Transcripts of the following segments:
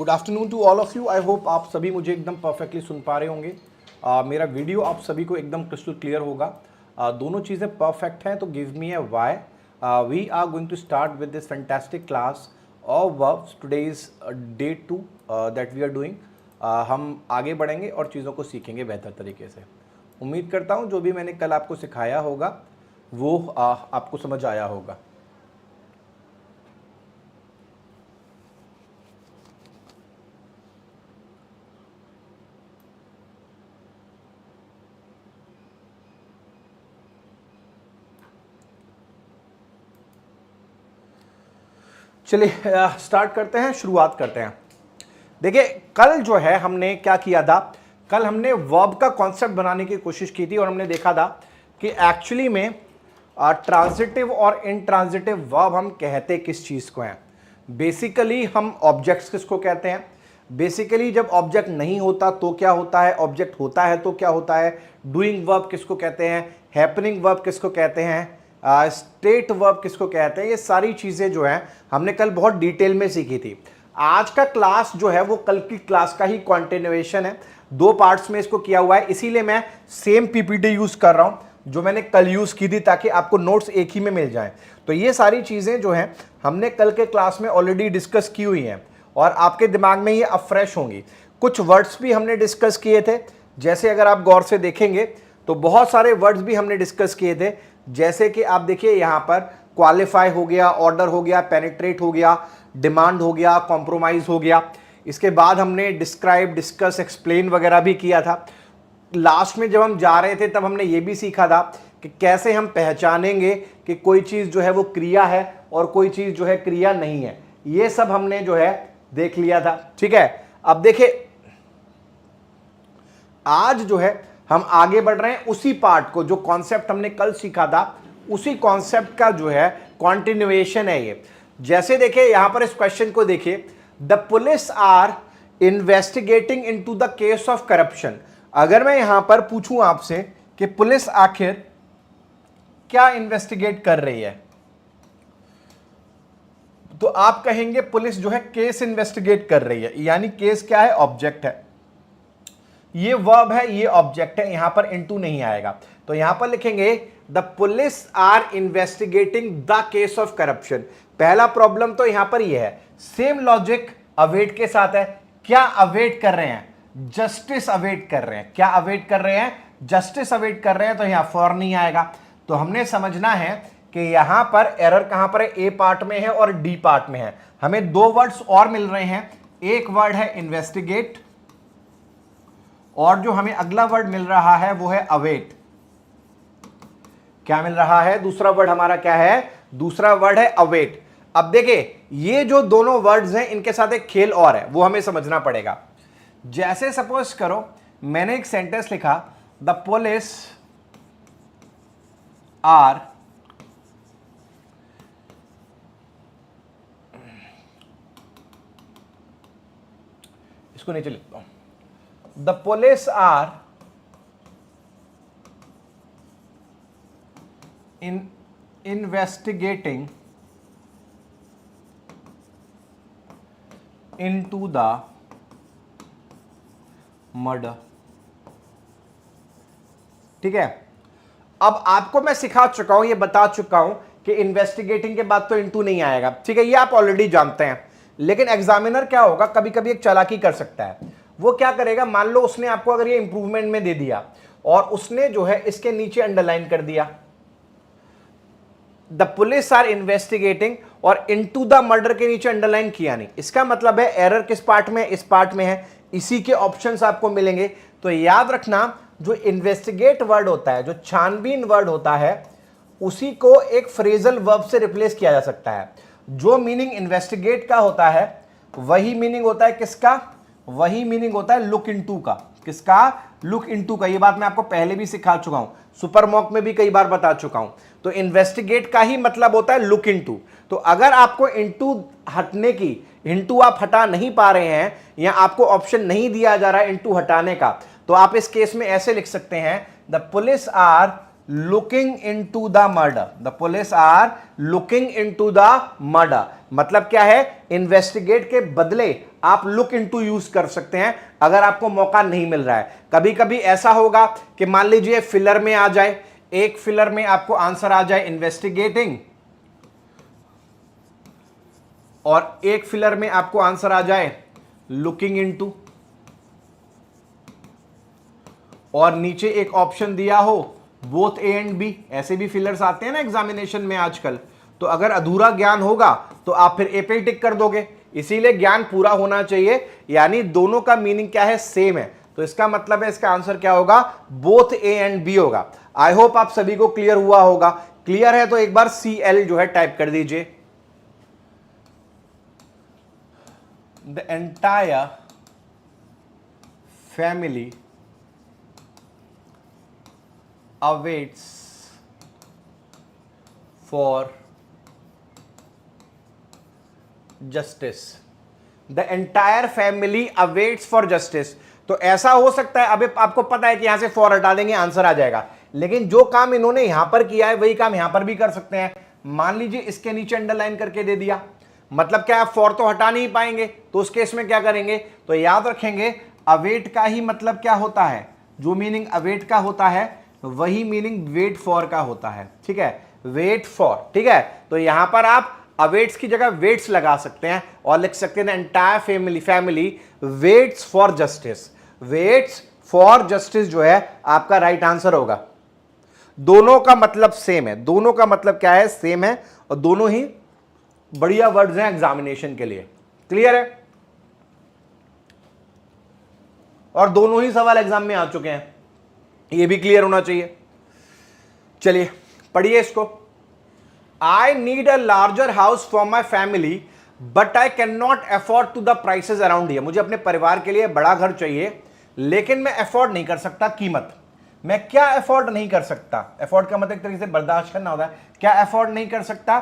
Good afternoon to all of you. I hope आप सभी मुझे एकदम परफेक्टली सुन पा रहे होंगे। मेरा वीडियो आप सभी को एकदम क्रिस्टल क्लियर होगा। दोनों चीज़ें परफेक्ट हैं तो give me a Y. We are going to start with this fantastic class of verbs. Today is day 2 that we are doing. हम आगे बढ़ेंगे और चीज़ों को सीखेंगे बेहतर तरीके से। उम्मीद करता हूँ जो भी मैंने कल आपको सिखाया होगा वो आपको समझ आया होगा। चलिए स्टार्ट करते हैं, शुरुआत करते हैं। देखिए कल जो है हमने क्या किया था, कल हमने वर्ब का कॉन्सेप्ट बनाने की कोशिश की थी और हमने देखा था कि एक्चुअली में ट्रांजिटिव और इनट्रांजिटिव वर्ब हम कहते किस चीज़ को हैं। बेसिकली हम ऑब्जेक्ट्स किसको कहते हैं, बेसिकली जब ऑब्जेक्ट नहीं होता तो क्या होता है, ऑब्जेक्ट होता है तो क्या होता है, डूइंग वर्ब किसको कहते हैं, हैपनिंग वर्ब किसको कहते हैं, स्टेट वर्ब किसको कहते हैं। ये सारी चीज़ें जो हैं हमने कल बहुत डिटेल में सीखी थी। आज का क्लास जो है वो कल की क्लास का ही कंटिन्यूएशन है, दो पार्ट्स में इसको किया हुआ है, इसीलिए मैं सेम पीपीटी यूज़ कर रहा हूं जो मैंने कल यूज़ की थी ताकि आपको नोट्स एक ही में मिल जाएं। तो ये सारी चीज़ें जो हैं हमने कल के क्लास में ऑलरेडी डिस्कस की हुई हैं और आपके दिमाग में ये अब फ्रेश होंगी। कुछ वर्ड्स भी हमने डिस्कस किए थे, जैसे अगर आप गौर से देखेंगे तो बहुत सारे वर्ड्स भी हमने डिस्कस किए थे, जैसे कि आप देखिए यहाँ पर क्वालिफाई हो गया, ऑर्डर हो गया, पेनिट्रेट हो गया, डिमांड हो गया, कॉम्प्रोमाइज हो गया। इसके बाद हमने डिस्क्राइब, डिस्कस, एक्सप्लेन वगैरह भी किया था। लास्ट में जब हम जा रहे थे तब हमने ये भी सीखा था कि कैसे हम पहचानेंगे कि कोई चीज़ जो है वो क्रिया है और कोई चीज़ जो है क्रिया नहीं है। ये सब हमने जो है देख लिया था, ठीक है। अब देखिए आज जो है हम आगे बढ़ रहे हैं उसी पार्ट को, जो कॉन्सेप्ट हमने कल सीखा था उसी कॉन्सेप्ट का जो है कॉन्टिन्यूएशन है ये। जैसे देखिए यहां पर इस क्वेश्चन को देखिए, the police are investigating into the case of corruption. अगर मैं यहां पर पूछूं आपसे कि पुलिस आखिर क्या इन्वेस्टिगेट कर रही है, तो आप कहेंगे पुलिस जो है केस इन्वेस्टिगेट कर रही है। यानी केस क्या है, ऑब्जेक्ट है, ये वर्ब है, ये ऑब्जेक्ट है, यहां पर इनटू नहीं आएगा। तो यहां पर लिखेंगे the police are investigating the case of corruption. पहला प्रॉब्लम तो यहां पर ये है, सेम लॉजिक अवेट के साथ है। क्या अवेट कर रहे हैं, जस्टिस अवेट कर रहे हैं। क्या अवेट कर रहे हैं, जस्टिस अवेट कर रहे हैं, तो यहां फॉर नहीं आएगा। तो हमने समझना है कि यहां पर एरर कहां पर है, ए पार्ट में है और डी पार्ट में है। हमें दो वर्ड्स और मिल रहे हैं, एक वर्ड है इन्वेस्टिगेट और जो हमें अगला वर्ड मिल रहा है वो है अवेट। क्या मिल रहा है, दूसरा वर्ड हमारा क्या है, दूसरा वर्ड है अवेट। अब देखिए ये जो दोनों वर्ड्स हैं इनके साथ एक खेल और है, वो हमें समझना पड़ेगा। जैसे सपोज करो मैंने एक सेंटेंस लिखा, द पुलिस आर इसको नीचे लिखता हूं, the police are investigating into the murder। ठीक है, अब आपको मैं सिखा चुका हूं, ये बता चुका हूं कि इन्वेस्टिगेटिंग के बाद तो इनटू नहीं आएगा, ठीक है, ये आप ऑलरेडी जानते हैं। लेकिन एग्जामिनर क्या होगा, कभी कभी एक चालाकी कर सकता है। वो क्या करेगा, मान लो उसने आपको अगर ये इंप्रूवमेंट में दे दिया और उसने जो है इसके नीचे अंडरलाइन कर दिया द पुलिस आर इन्वेस्टिगेटिंग और इनटू द मर्डर के नीचे अंडरलाइन किया नहीं, इसका मतलब है एरर किस पार्ट में, इस पार्ट में है। इसी के ऑप्शंस आपको मिलेंगे। तो याद रखना जो इन्वेस्टिगेट वर्ड होता है, जो छानबीन वर्ड होता है, उसी को एक फ्रेजल वर्ब से रिप्लेस किया जा सकता है। जो मीनिंग इन्वेस्टिगेट का होता है वही मीनिंग होता है किसका, वही मीनिंग होता है लुक इनटू का। किसका, लुक इनटू का। ये बात मैं आपको पहले भी सिखा चुका हूं, सुपर मॉक में भी कई बार बता चुका हूं। तो इन्वेस्टिगेट का ही मतलब होता है लुक इनटू। तो अगर आपको इनटू हटने की, इनटू आप हटा नहीं पा रहे हैं या आपको ऑप्शन नहीं दिया जा रहा है इनटू हटाने का, तो आप इस केस में ऐसे लिख सकते हैं, the police are looking into the murder, the police are looking into the murder. मतलब क्या है, इन्वेस्टिगेट के बदले आप लुक इनटू यूज कर सकते हैं अगर आपको मौका नहीं मिल रहा है। कभी कभी ऐसा होगा कि मान लीजिए फिलर में आ जाए, एक फिलर में आपको आंसर आ जाए इन्वेस्टिगेटिंग, और एक फिलर में आपको आंसर आ जाए लुकिंग इनटू, और नीचे एक ऑप्शन दिया हो बोथ ए एंड बी। ऐसे भी फिलर्स आते हैं ना एग्जामिनेशन में आजकल। तो अगर अधूरा ज्ञान होगा तो आप फिर ए पे ही टिक कर दोगे, इसीलिए ज्ञान पूरा होना चाहिए। यानी दोनों का मीनिंग क्या है, सेम है। तो इसका मतलब है इसका आंसर क्या होगा, बोथ ए एंड बी होगा। आई होप आप सभी को क्लियर हुआ होगा। क्लियर है तो एक बार CL जो है टाइप कर दीजिए। The entire family awaits for justice, the entire family awaits for justice। तो ऐसा हो सकता है, अभी आपको पता है कि यहां से फॉर हटा देंगे आंसर आ जाएगा, लेकिन जो काम इन्होंने यहां पर किया है वही काम यहां पर भी कर सकते हैं। मान लीजिए इसके नीचे अंडरलाइन करके दे दिया, मतलब क्या, आप फॉर तो हटा नहीं पाएंगे, तो उस केस में क्या करेंगे, तो याद रखेंगे अवेट का ही मतलब क्या होता है, जो मीनिंग अवेट का होता है वही मीनिंग वेट फॉर का होता है। ठीक है, वेट फॉर। ठीक है, तो यहां पर आप अवेट्स की जगह वेट्स लगा सकते हैं और लिख सकते हैं entire family waits for justice. Waits for justice जो है आपका राइट आंसर होगा। दोनों का मतलब सेम है, दोनों का मतलब क्या है, सेम है, और दोनों ही बढ़िया वर्ड्स हैं एग्जामिनेशन के लिए। क्लियर है, और दोनों ही सवाल एग्जाम में आ चुके हैं, ये भी क्लियर होना चाहिए। चलिए पढ़िए इसको। I need a larger house for my family but I can not afford to the prices around here. मुझे अपने परिवार के लिए बड़ा घर चाहिए लेकिन मैं अफोर्ड नहीं कर सकता कीमत। मैं क्या अफोर्ड नहीं कर सकता, अफोर्ड का मतलब एक तरीके से बर्दाश्त करना होता है। क्या अफोर्ड नहीं कर सकता,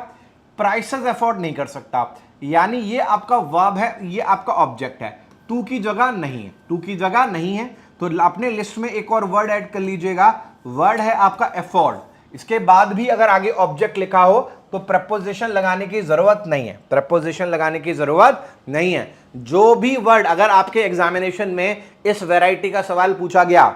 प्राइसेस अफोर्ड नहीं कर सकता। यानी ये आपका वर्ब है, ये आपका ऑब्जेक्ट है, टू की जगह नहीं है, टू की जगह नहीं है। तो अपने लिस्ट में एक और वर्ड ऐड कर लीजिएगा, वर्ड है आपका अफोर्ड। इसके बाद भी अगर आगे ऑब्जेक्ट लिखा हो तो प्रपोजिशन लगाने की जरूरत नहीं है, प्रपोजिशन लगाने की जरूरत नहीं है। जो भी वर्ड अगर आपके एग्जामिनेशन में इस वैरायटी का सवाल पूछा गया,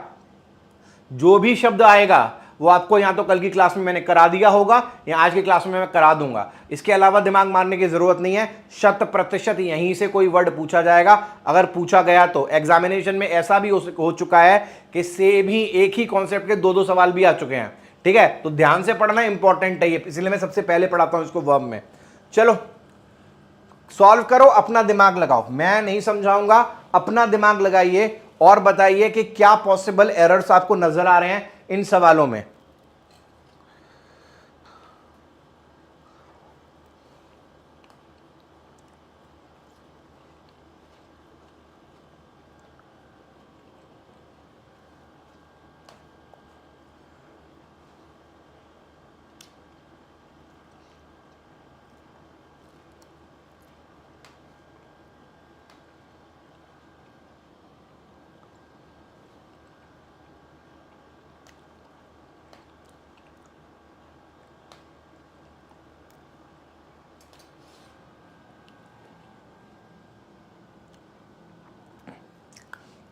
जो भी शब्द आएगा वो आपको या तो कल की क्लास में मैंने करा दिया होगा या आज की क्लास में मैं करा दूंगा। इसके अलावा दिमाग मारने की जरूरत नहीं है, 100% यहीं से कोई वर्ड पूछा जाएगा। अगर पूछा गया तो एग्जामिनेशन में ऐसा भी हो चुका है कि से भी एक ही कॉन्सेप्ट के दो सवाल भी आ चुके हैं। ठीक है, तो ध्यान से पढ़ना इंपॉर्टेंट है ये, इसलिए मैं सबसे पहले पढ़ाता हूं इसको वर्ब में। चलो सॉल्व करो, अपना दिमाग लगाओ, मैं नहीं समझाऊंगा, अपना दिमाग लगाइए और बताइए कि क्या पॉसिबल एरर्स आपको नजर आ रहे हैं इन सवालों में।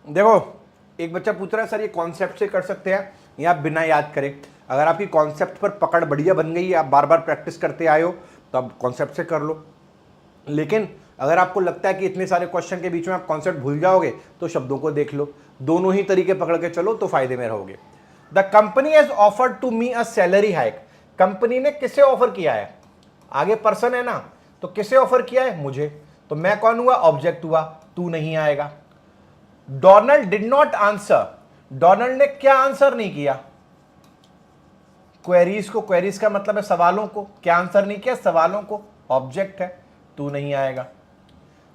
देखो एक बच्चा पूछ रहा है सर ये कॉन्सेप्ट से कर सकते हैं या बिना याद करे। अगर आपकी कॉन्सेप्ट पर पकड़ बढ़िया बन गई है, आप बार बार प्रैक्टिस करते आए हो, तो आप कॉन्सेप्ट से कर लो। लेकिन अगर आपको लगता है कि इतने सारे क्वेश्चन के बीच में आप कॉन्सेप्ट भूल जाओगे तो शब्दों को देख लो, दोनों ही तरीके पकड़ के चलो तो फायदे में रहोगे। The company has offered to me a salary hike. Company ने किसे ऑफर किया है, आगे पर्सन है ना, तो किसे ऑफर किया है, मुझे। तो मैं कौन हुआ, ऑब्जेक्ट हुआ, तू नहीं आएगा। Donald did not answer, Donald ने क्या आंसर नहीं किया, क्वेरीज को, क्वेरीज का मतलब है सवालों को, क्या आंसर नहीं किया, सवालों को, ऑब्जेक्ट है, तू नहीं आएगा।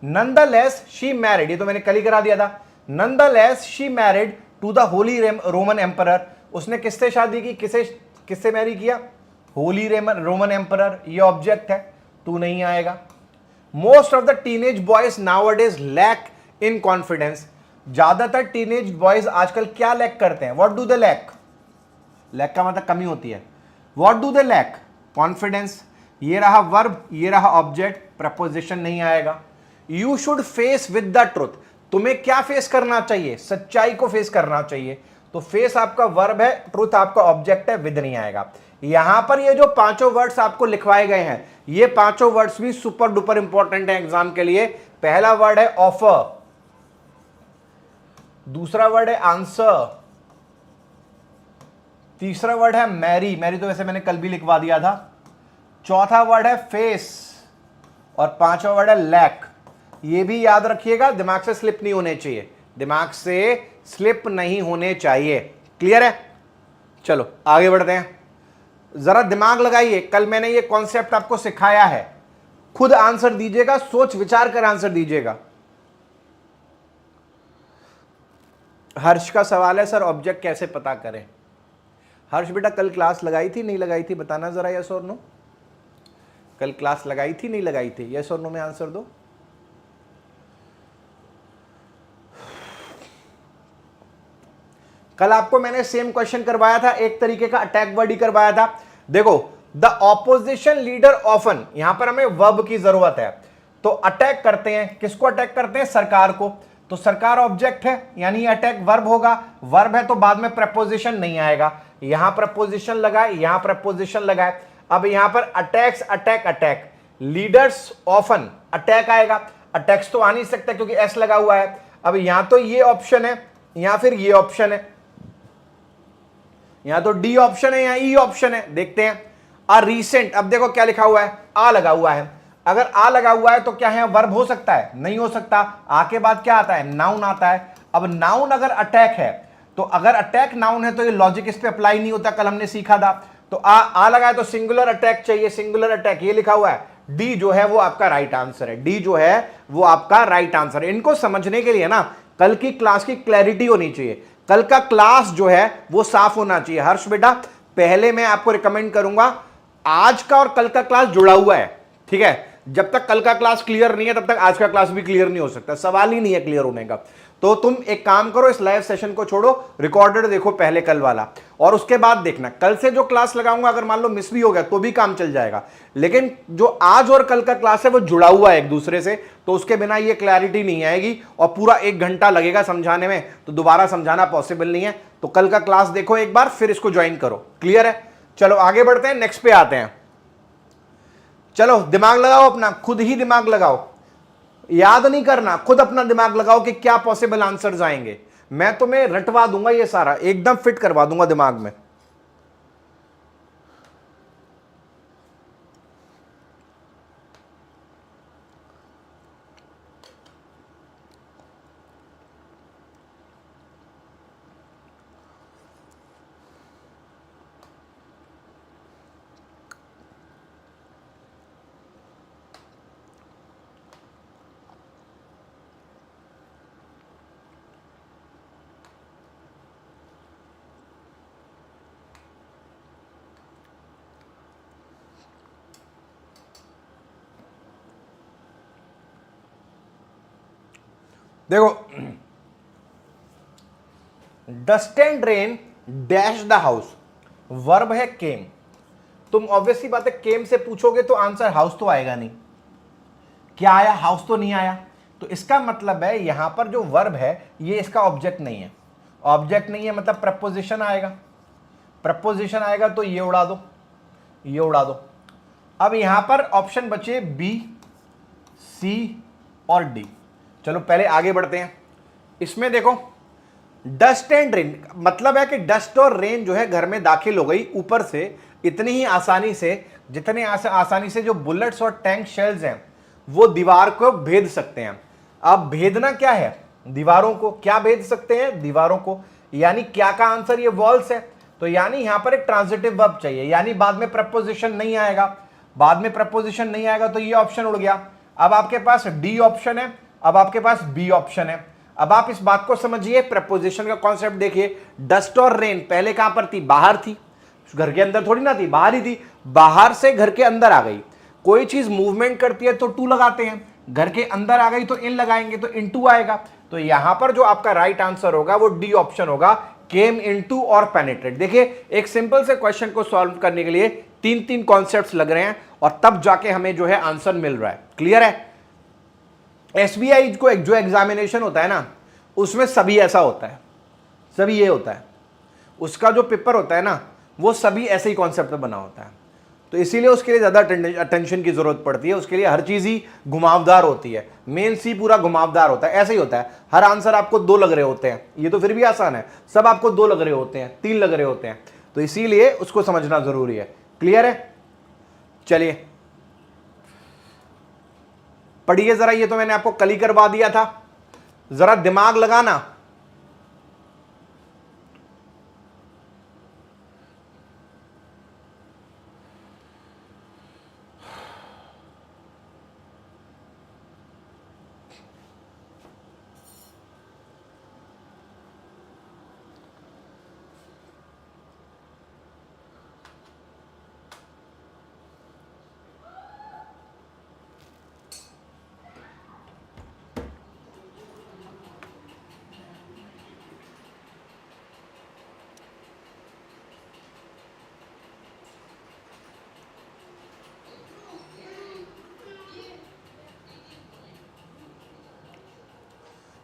नंदलेस शी मैरिड, ये तो मैंने कल ही करा दिया था। Nonetheless she married to the holy Roman emperor, उसने किससे शादी की, किससे मैरी किया, होली रोमन एम्परर, ये ऑब्जेक्ट है, तू नहीं आएगा। Most of the teenage boys nowadays lack in confidence, ज्यादातर टीनेज बॉयज आजकल क्या लैक करते हैं, what do they lack, lack का मतलब कमी होती है। What do they lack? Confidence. ये रहा वर्ब, ये रहा ऑब्जेक्ट, प्रपोजिशन नहीं आएगा। You should face with the truth, तुम्हें क्या फेस करना चाहिए? सच्चाई को फेस करना चाहिए। तो फेस आपका वर्ब है, ट्रुथ आपका ऑब्जेक्ट है, विद नहीं आएगा। यहां पर ये जो पांचों वर्ड्स आपको लिखवाए गए हैं, ये पांचों वर्ड्स भी सुपर डुपर इंपॉर्टेंट है एग्जाम के लिए। पहला वर्ड है ऑफर, दूसरा वर्ड है आंसर, तीसरा वर्ड है मैरी, मैरी तो वैसे मैंने कल भी लिखवा दिया था, चौथा वर्ड है फेस और पांचवा वर्ड है लैक। ये भी याद रखिएगा, दिमाग से स्लिप नहीं होने चाहिए, दिमाग से स्लिप नहीं होने चाहिए। क्लियर है? चलो आगे बढ़ते हैं। जरा दिमाग लगाइए, कल मैंने ये कॉन्सेप्ट आपको सिखाया है, खुद आंसर दीजिएगा, सोच विचार कर आंसर दीजिएगा। हर्ष का सवाल है, सर ऑब्जेक्ट कैसे पता करें? हर्ष बेटा कल क्लास लगाई थी नहीं लगाई थी, बताना जरा, यस और नो। कल क्लास लगाई थी नहीं लगाई थी, यस और नो में आंसर दो। कल आपको मैंने सेम क्वेश्चन करवाया था, एक तरीके का अटैक वर्ड ही करवाया था। देखो, द ऑपोजिशन लीडर ऑफन, यहां पर हमें वर्ब की जरूरत है, तो अटैक करते हैं, किसको अटैक करते हैं? सरकार को। तो सरकार ऑब्जेक्ट है, यानी अटैक वर्ब होगा, वर्ब है तो बाद में प्रपोजिशन नहीं आएगा, यहां प्रपोजिशन लगाए, यहां प्रपोजिशन लगाए। अब यहां पर attacks, attack, attack, leaders often, attack आएगा, अटैक्स तो आ नहीं सकता क्योंकि एस लगा हुआ है। अब यहां तो ये ऑप्शन है या फिर ये ऑप्शन है, यहां तो डी ऑप्शन है या ई ऑप्शन है, देखते हैं। आ रीसेंट, अब देखो क्या लिखा हुआ है, आ लगा हुआ है, अगर आ लगा हुआ है तो क्या है, वर्ब हो सकता है? नहीं हो सकता। आ के बाद क्या आता है? नाउन आता है। अब नाउन अगर अटैक है, तो अगर अटैक नाउन है तो ये लॉजिक इस पे अप्लाई नहीं होता, कल हमने सीखा था। तो आ लगा है तो सिंगुलर अटैक चाहिए, सिंगुलर अटैक, ये लिखा हुआ है। डी जो है वो आपका राइट आंसर है, डी जो है वो आपका राइट आंसर है। इनको समझने के लिए ना कल की क्लास की क्लैरिटी होनी चाहिए, कल का क्लास जो है वो साफ होना चाहिए। हर्ष बेटा पहले मैं आपको रिकमेंड करूंगा, आज का और कल का क्लास जुड़ा हुआ है, ठीक है? जब तक कल का क्लास क्लियर नहीं है तब तक आज का क्लास भी क्लियर नहीं हो सकता, सवाल ही नहीं है क्लियर होने का। तो तुम एक काम करो, इस लाइव सेशन को छोड़ो, रिकॉर्डेड देखो पहले कल वाला, और उसके बाद देखना कल से जो क्लास लगाऊंगा, अगर मान लो मिस भी हो गया तो भी काम चल जाएगा। लेकिन जो आज और कल का क्लास है वो जुड़ा हुआ है एक दूसरे से, तो उसके बिना ये क्लैरिटी नहीं आएगी और पूरा 1 घंटा लगेगा समझाने में, तो दोबारा समझाना पॉसिबल नहीं है। तो कल का क्लास देखो एक बार, फिर इसको ज्वाइन करो। क्लियर है? चलो आगे बढ़ते हैं, नेक्स्ट पे आते हैं। चलो दिमाग लगाओ अपना, खुद ही दिमाग लगाओ, याद नहीं करना, खुद अपना दिमाग लगाओ कि क्या पॉसिबल आंसर्स आएंगे। मैं तुम्हें रटवा दूंगा, ये सारा एकदम फिट करवा दूंगा दिमाग में। देखो, dust and rain dash the house, verb है केम। तुम ऑब्वियसली बात है केम से पूछोगे तो आंसर हाउस तो आएगा नहीं, क्या आया? हाउस तो नहीं आया। तो इसका मतलब है यहां पर जो वर्ब है ये इसका ऑब्जेक्ट नहीं है, ऑब्जेक्ट नहीं है मतलब प्रपोजिशन आएगा, प्रपोजिशन आएगा तो ये उड़ा दो, ये उड़ा दो। अब यहां पर ऑप्शन बचे बी, सी और डी। चलो पहले आगे बढ़ते हैं। इसमें देखो, डस्ट एंड रेन मतलब है कि डस्ट और रेन जो है घर में दाखिल हो गई ऊपर से, इतनी ही आसानी से जितने आसानी से जो बुलेट्स और टैंक शेल्स हैं वो दीवार को भेद सकते हैं। अब भेदना क्या है? दीवारों को। क्या भेद सकते हैं? दीवारों को। यानी क्या का आंसर? ये वॉल्स है। तो यानी यहां पर एक ट्रांजिटिव वर्ब चाहिए, यानी बाद में प्रपोजिशन नहीं आएगा, बाद में प्रपोजिशन नहीं आएगा तो ये ऑप्शन उड़ गया। अब आपके पास डी ऑप्शन है, अब आपके पास बी ऑप्शन है। अब आप इस बात को समझिए, प्रपोजिशन का कॉन्सेप्ट देखिए। डस्ट और रेन पहले कहां पर थी? बाहर थी, घर के अंदर थोड़ी ना थी, बाहर ही थी। बाहर से घर के अंदर आ गई। कोई चीज मूवमेंट करती है तो टू लगाते हैं, घर के अंदर आ गई तो इन लगाएंगे तो इन टू आएगा। तो यहां पर जो आपका राइट आंसर होगा वो डी ऑप्शन होगा, केम इनटू और पेनिट्रेट। देखिए एक सिंपल से क्वेश्चन को सॉल्व करने के लिए तीन तीन कॉन्सेप्ट्स लग रहे हैं और तब जाके हमें जो है आंसर मिल रहा है। क्लियर है? एसबीआई को जो एग्जामिनेशन होता है ना, उसमें सभी ऐसा होता है, सभी ये होता है, उसका जो पेपर होता है ना वो सभी ऐसे ही कॉन्सेप्ट पे बना होता है। तो इसीलिए उसके लिए ज़्यादा अटेंशन की ज़रूरत पड़ती है, उसके लिए हर चीज़ ही घुमावदार होती है। मेन सी पूरा घुमावदार होता है, ऐसे ही होता है। हर आंसर आपको दो लग रहे होते हैं, ये तो फिर भी आसान है, सब आपको दो लग रहे होते हैं, तीन लग रहे होते हैं, तो इसीलिए उसको समझना ज़रूरी है। क्लियर है? चलिए पढ़िए ज़रा, ये तो मैंने आपको कल ही करवा दिया था, ज़रा दिमाग लगाना।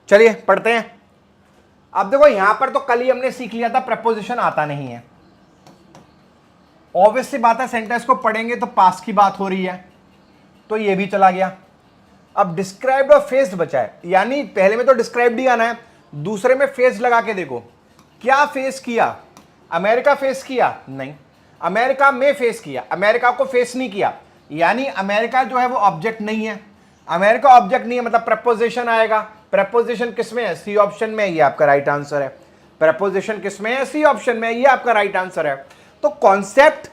चलिए पढ़ते हैं। अब देखो यहां पर तो कल ही हमने सीख लिया था प्रपोजिशन आता नहीं है। ऑब्वियस सी बात है, सेंटेंस को पढ़ेंगे तो पास की बात हो रही है, तो ये भी चला गया। अब डिस्क्राइब्ड और फेस्ड बचा है, यानी पहले में तो डिस्क्राइब्ड ही आना है, दूसरे में फेस्ड लगा के देखो। क्या फेस किया? अमेरिका फेस किया? नहीं, अमेरिका में फेस किया, अमेरिका को फेस नहीं किया, यानी अमेरिका जो है वो ऑब्जेक्ट नहीं है। अमेरिका ऑब्जेक्ट नहीं है मतलब प्रपोजिशन आएगा। प्रपोजिशन किसमें है? सी ऑप्शन में, ये आपका राइट आंसर है। प्रपोजिशन किसमें है? सी ऑप्शन में, ये आपका राइट आंसर है। तो कॉन्सेप्ट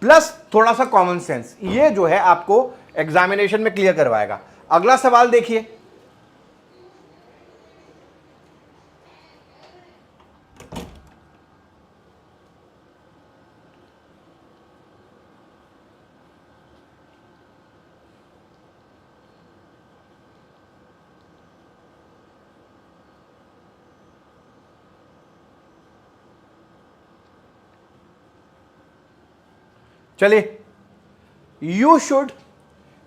प्लस थोड़ा सा कॉमन सेंस, ये जो है आपको एग्जामिनेशन में क्लियर करवाएगा। अगला सवाल देखिए, चलिए, you should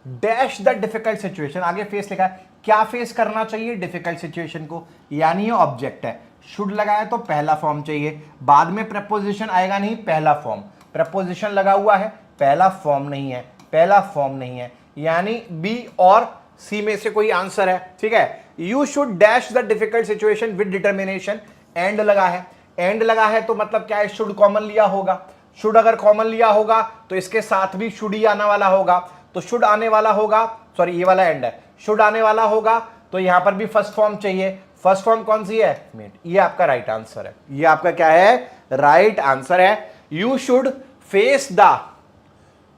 dash the difficult situation, आगे फेस लिखा है, क्या फेस करना चाहिए? डिफिकल्ट सिचुएशन को, यानी ये ऑब्जेक्ट है। शुड लगाया तो पहला फॉर्म चाहिए, बाद में प्रपोजिशन आएगा नहीं, पहला फॉर्म। प्रपोजिशन लगा हुआ है, पहला फॉर्म नहीं है, पहला फॉर्म नहीं है, यानी बी और सी में से कोई आंसर है। ठीक है, you should dash the difficult situation with determination. And लगा है, एंड लगा है तो मतलब क्या है? शुड कॉमन लिया होगा। शुड अगर कॉमन लिया होगा तो इसके साथ भी शुड ही आने वाला होगा, तो शुड आने वाला होगा, सॉरी ये वाला एंड है, शुड आने वाला होगा, तो यहां पर भी फर्स्ट फॉर्म चाहिए। फर्स्ट फॉर्म कौन सी है? मीट। ये आपका राइट आंसर है, ये आपका क्या है? राइट आंसर है। You should face the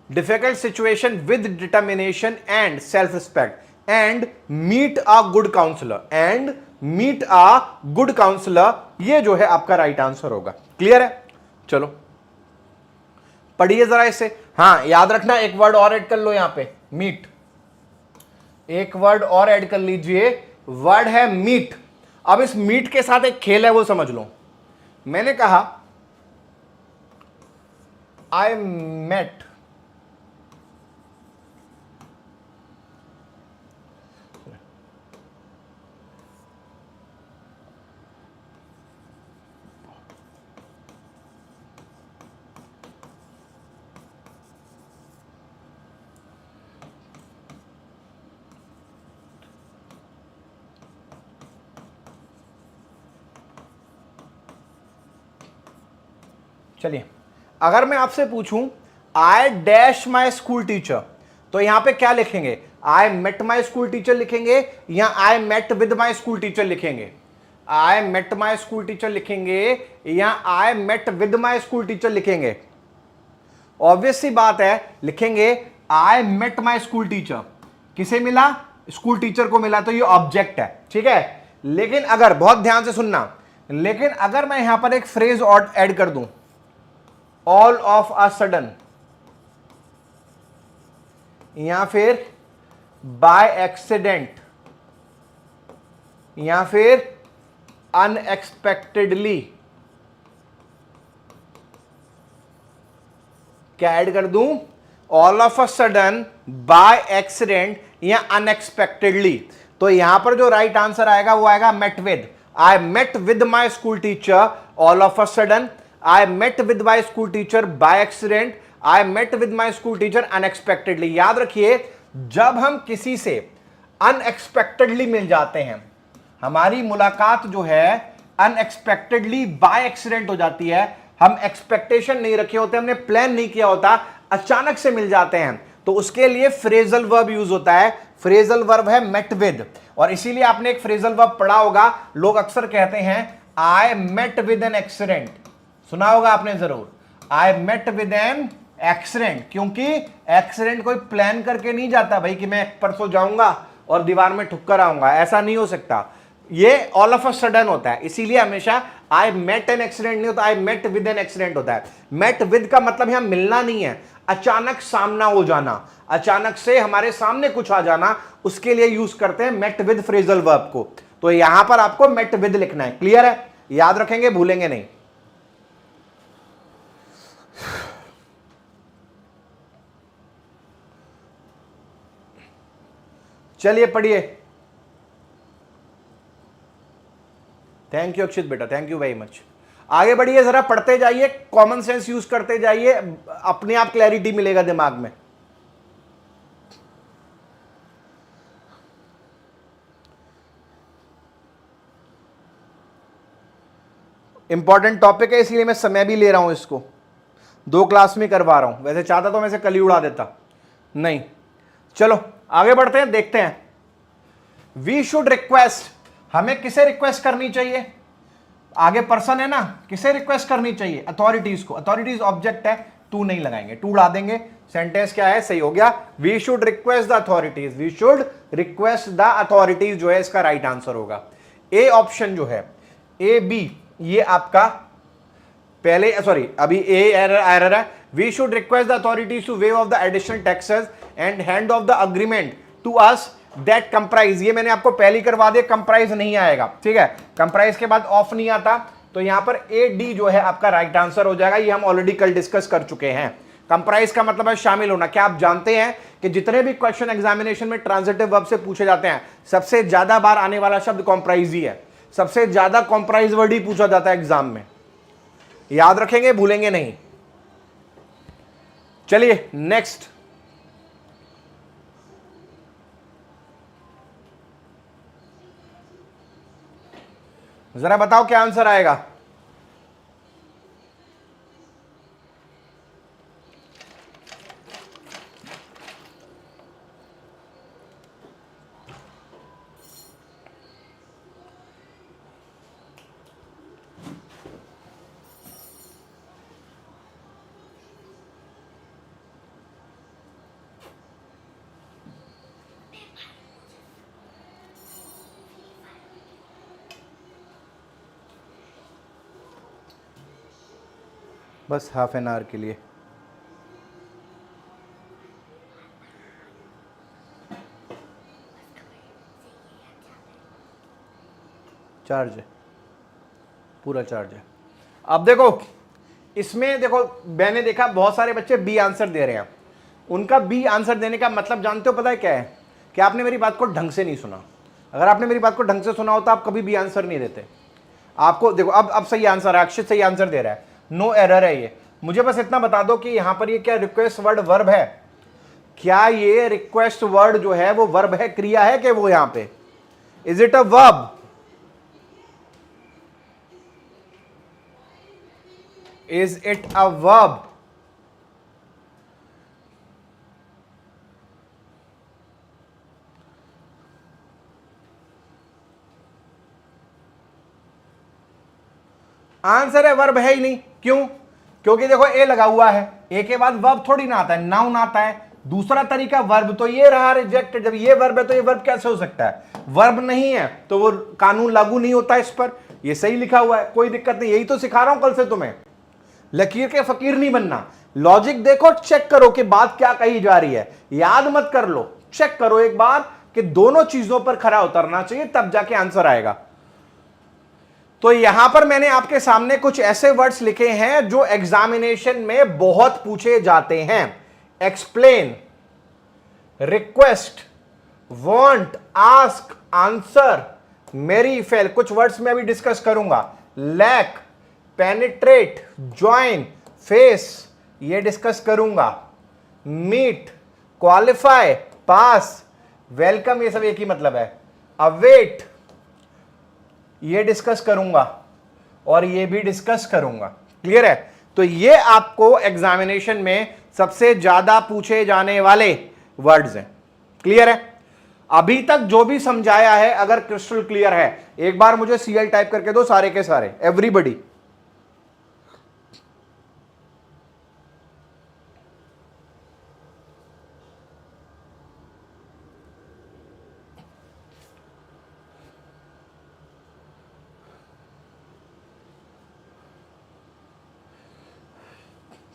difficult situation with determination and self respect and meet a good counsellor, and meet a good counsellor, ये जो है आपका राइट आंसर होगा। क्लियर है? चलो पढ़िए जरा इसे। हाँ याद रखना, एक वर्ड और ऐड कर लो यहां पे, मीट। एक वर्ड और ऐड कर लीजिए, वर्ड है मीट। अब इस मीट के साथ एक खेल है, वो समझ लो। मैंने कहा आई मेट चलिए, अगर मैं आपसे पूछूं I dash my school teacher, तो यहां पे क्या लिखेंगे? I met my school teacher लिखेंगे या I met with my school teacher लिखेंगे? I met my school teacher लिखेंगे या I met with my school teacher लिखेंगे? ऑब्वियस सी बात है, लिखेंगे I met my school teacher. किसे मिला? स्कूल टीचर को मिला, तो ये ऑब्जेक्ट है। ठीक है, लेकिन अगर, बहुत ध्यान से सुनना, लेकिन अगर मैं यहां पर एक फ्रेज और ऐड कर दूं, ऑल ऑफ अ सडन, या फिर बाय एक्सीडेंट, या फिर अनएक्सपेक्टेडली, क्या ऐड कर दूं, all of a sudden, by accident या अनएक्सपेक्टेडली। तो यहां पर जो राइट आंसर आएगा वो आएगा met with. I met with my school teacher all of a sudden, I met with my school teacher by accident, I met with my school teacher unexpectedly. याद रखिए, जब हम किसी से अनएक्सपेक्टेडली मिल जाते हैं, हमारी मुलाकात जो है अनएक्सपेक्टेडली बाय एक्सीडेंट हो जाती है, हम एक्सपेक्टेशन नहीं रखे होते, हमने प्लान नहीं किया होता, अचानक से मिल जाते हैं, तो उसके लिए फ्रेजल वर्ब यूज होता है। फ्रेजल वर्ब है मेट विद। और इसीलिए आपने एक फ्रेजल वर्ब पढ़ा होगा, लोग अक्सर कहते हैं I met with an accident, सुना होगा आपने जरूर, I met with an accident, क्योंकि एक्सीडेंट कोई प्लान करके नहीं जाता भाई कि मैं परसों जाऊंगा और दीवार में ठुक्कर आऊंगा, ऐसा नहीं हो सकता, ये ऑल ऑफ अ सडन होता है। इसीलिए हमेशा आई मेट एन एक्सीडेंट नहीं होता, I met with an accident होता है। मेट विद का मतलब यहां मिलना नहीं है, अचानक सामना हो जाना, अचानक से हमारे सामने कुछ आ जाना, उसके लिए यूज करते हैं मेट विद फ्रेजल वर्ब को। तो यहां पर आपको मेट विद लिखना है। क्लियर है? याद रखेंगे, भूलेंगे नहीं। चलिए पढ़िए। थैंक यू अक्षित बेटा, थैंक यू वेरी मच। आगे बढ़िए, जरा पढ़ते जाइए, कॉमन सेंस यूज करते जाइए, अपने आप क्लैरिटी मिलेगा दिमाग में। इंपॉर्टेंट टॉपिक है, इसलिए मैं समय भी ले रहा हूं, इसको 2 क्लास में करवा रहा हूं। वैसे चाहता तो मैं इसे कल ही उड़ा देता, नहीं। चलो आगे बढ़ते हैं, देखते हैं। वी शुड रिक्वेस्ट, हमें किसे रिक्वेस्ट करनी चाहिए? आगे पर्सन है ना, किसे रिक्वेस्ट करनी चाहिए? अथॉरिटीज को। अथॉरिटीज ऑब्जेक्ट है, टू नहीं लगाएंगे, टू उड़ा देंगे। सेंटेंस क्या है? सही हो गया, we should request the authorities. We should request the authorities जो है इसका राइट आंसर होगा। ए ऑप्शन जो है, ए बी, ये आपका पहले, सॉरी अभी ए एरर है। We should request the authorities to waive off the additional taxes and hand off the agreement to us that comprise. ये मैंने आपको पहले करवा दिया, कंप्राइज नहीं आएगा, ठीक है। कंप्राइज के बाद ऑफ नहीं आता, तो यहां पर ए डी जो है आपका राइट आंसर हो जाएगा। ये हम ऑलरेडी कल डिस्कस कर चुके हैं। कंप्राइज का मतलब है शामिल होना। क्या आप जानते हैं कि जितने भी क्वेश्चन एग्जामिनेशन में ट्रांजिटिव वर्ब से पूछे जाते हैं, सबसे ज्यादा बार आने वाला शब्द कंप्राइज ही है। सबसे ज्यादा कंप्राइज वर्ड ही पूछा जाता है एग्जाम में। याद रखेंगे, भूलेंगे नहीं। चलिए नेक्स्ट। जरा बताओ क्या आंसर आएगा? बस हाफ एन आवर के लिए। चार्ज है, पूरा चार्ज है। अब देखो इसमें, देखो मैंने देखा बहुत सारे बच्चे बी आंसर दे रहे हैं। उनका बी आंसर देने का मतलब जानते हो पता है क्या है? कि आपने मेरी बात को ढंग से नहीं सुना। अगर आपने मेरी बात को ढंग से सुना होता आप कभी भी आंसर नहीं देते। आपको देखो, अब सही आंसर है, अक्षित सही आंसर दे रहा है, नो एरर है ये। मुझे बस इतना बता दो कि यहां पर ये क्या रिक्वेस्ट वर्ड वर्ब है? क्या ये रिक्वेस्ट वर्ड जो है वो वर्ब है, क्रिया है कि वो यहां पे? Is it a verb? Is it a verb? Answer है वर्ब है ही नहीं। क्यों? क्योंकि देखो ए लगा हुआ है, ए के बाद वर्ब थोड़ी ना आता है, नाउन आता है। दूसरा तरीका वर्ब, तो ये रहा रिजेक्ट। जब ये वर्ब है तो ये वर्ब कैसे हो सकता है? वर्ब नहीं है तो वो कानून लागू नहीं होता इस पर। ये सही लिखा हुआ है, कोई दिक्कत नहीं। यही तो सिखा रहा हूं कल से तुम्हें, लकीर के फकीर नहीं बनना। लॉजिक देखो, चेक करो कि बात क्या कही जा रही है। याद मत कर लो, चेक करो एक बार कि दोनों चीजों पर खरा उतरना चाहिए, तब जाके आंसर आएगा। तो यहां पर मैंने आपके सामने कुछ ऐसे वर्ड्स लिखे हैं जो एग्जामिनेशन में बहुत पूछे जाते हैं। Explain, request, want, ask, answer, मेरी फेल, कुछ वर्ड्स में अभी डिस्कस करूंगा। लैक, पेनिट्रेट, ज्वाइन, फेस, ये डिस्कस करूंगा। मीट, क्वालिफाई, पास, वेलकम, ये सब एक ही मतलब है। अवेट, ये डिस्कस करूंगा और ये भी डिस्कस करूंगा। क्लियर है? तो ये आपको एग्जामिनेशन में सबसे ज्यादा पूछे जाने वाले वर्ड्स हैं। क्लियर है? अभी तक जो भी समझाया है अगर क्रिस्टल क्लियर है, एक बार मुझे सीएल टाइप करके दो, सारे के सारे, एवरीबडी।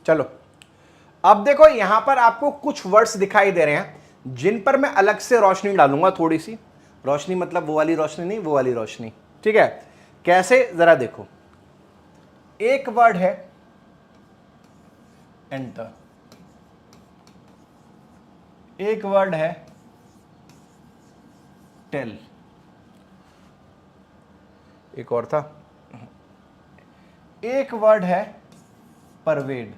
चलो अब देखो, यहां पर आपको कुछ वर्ड्स दिखाई दे रहे हैं जिन पर मैं अलग से रोशनी डालूंगा। थोड़ी सी रोशनी, मतलब वो वाली रोशनी नहीं, वो वाली रोशनी। ठीक है? कैसे, जरा देखो। एक वर्ड है एंटर, एक वर्ड है टेल, एक और था, एक वर्ड है परवेड।